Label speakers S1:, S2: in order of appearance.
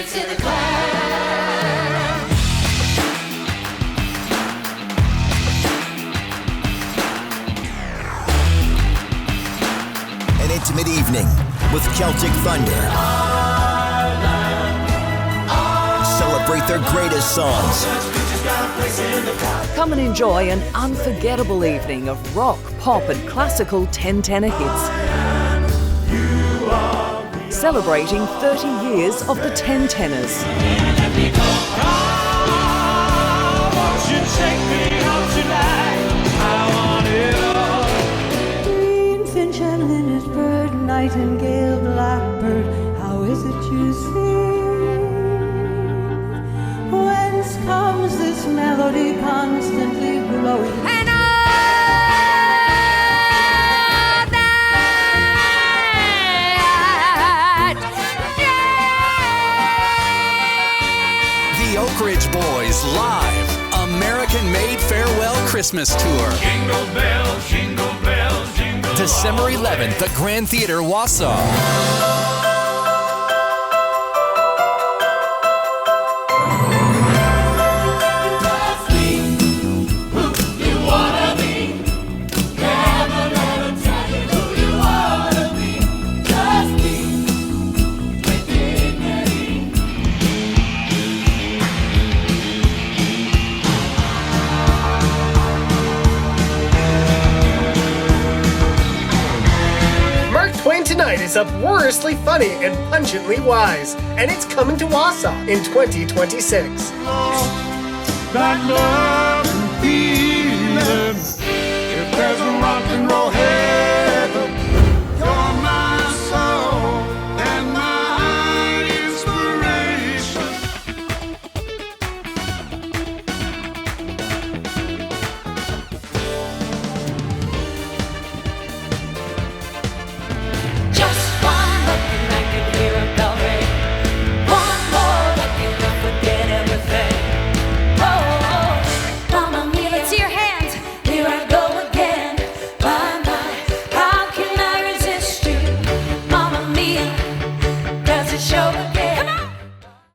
S1: to the cloud.
S2: An intimate evening with Celtic Thunder. Celebrate their greatest songs.
S3: Come and enjoy an unforgettable evening of rock, pop and classical 10-tenor hits. Celebrating 30 years of the 10-tenors.
S4: Green finch and linnet bird, nightingale, blackbird, how is it you sing? Whence comes this melody constantly growing?
S3: And
S5: The Oak Ridge Boys live American-made farewell Christmas tour.
S6: Jingle bells, jingle bells, jingle
S5: December 11th at Grand Theater, Wausau.
S7: Tonight is uproariously funny and pungently wise, and it's coming to Wausau in 2026.
S6: that love.